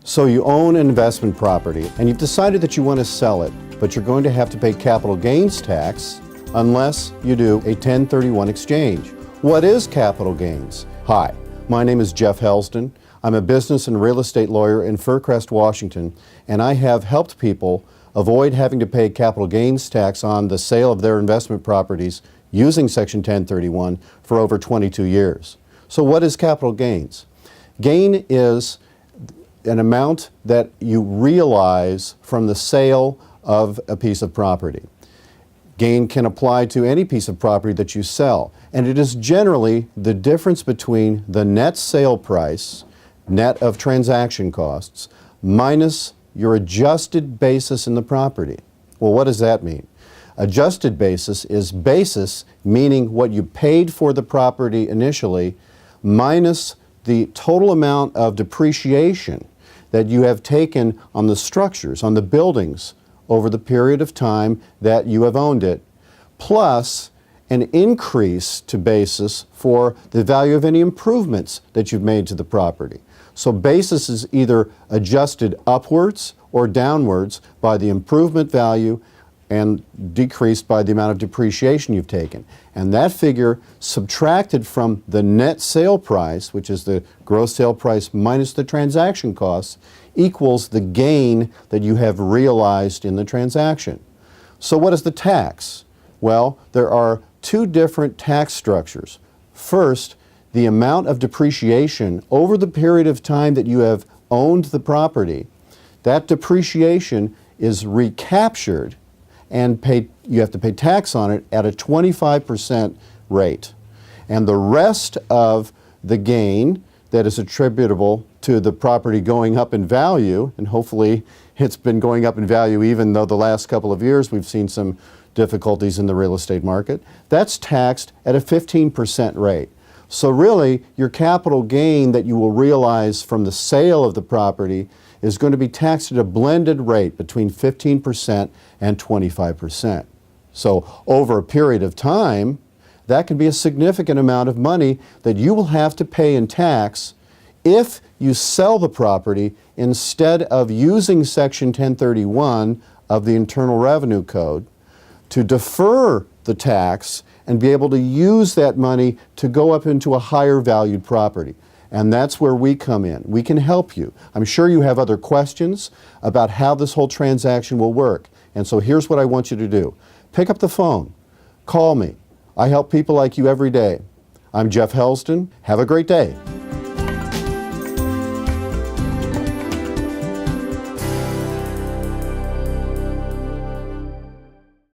So you own an investment property and you've decided that you want to sell it, but you're going to have to pay capital gains tax unless you do a 1031 exchange. What is capital gains? Hi, my name is Jeff Helsdon. I'm a business and real estate lawyer in Faircrest, Washington, and I have helped people avoid having to pay capital gains tax on the sale of their investment properties using Section 1031 for over 22 years. So what is capital gains? Gain is an amount that you realize from the sale of a piece of property. Gain can apply to any piece of property that you sell, and it is generally the difference between the net sale price, net of transaction costs, minus your adjusted basis in the property. Well, what does that mean? Adjusted basis is basis, meaning what you paid for the property initially, minus the total amount of depreciation that you have taken on the structures, on the buildings, over the period of time that you have owned it, plus an increase to basis for the value of any improvements that you've made to the property. So basis is either adjusted upwards or downwards by the improvement value and decreased by the amount of depreciation you've taken. And that figure subtracted from the net sale price, which is the gross sale price minus the transaction costs, equals the gain that you have realized in the transaction. So what is the tax? Well, there are two different tax structures. First, the amount of depreciation over the period of time that you have owned the property, that depreciation is recaptured and you have to pay tax on it at a 25% rate. And the rest of the gain that is attributable to the property going up in value, and hopefully it's been going up in value even though the last couple of years we've seen some difficulties in the real estate market, that's taxed at a 15% rate. So really, your capital gain that you will realize from the sale of the property is going to be taxed at a blended rate between 15% and 25%. So over a period of time, that can be a significant amount of money that you will have to pay in tax if you sell the property instead of using Section 1031 of the Internal Revenue Code to defer the tax and be able to use that money to go up into a higher valued property. And that's where we come in. We can help you. I'm sure you have other questions about how this whole transaction will work. And so here's what I want you to do. Pick up the phone. Call me. I help people like you every day. I'm Jeff Helsdon. Have a great day.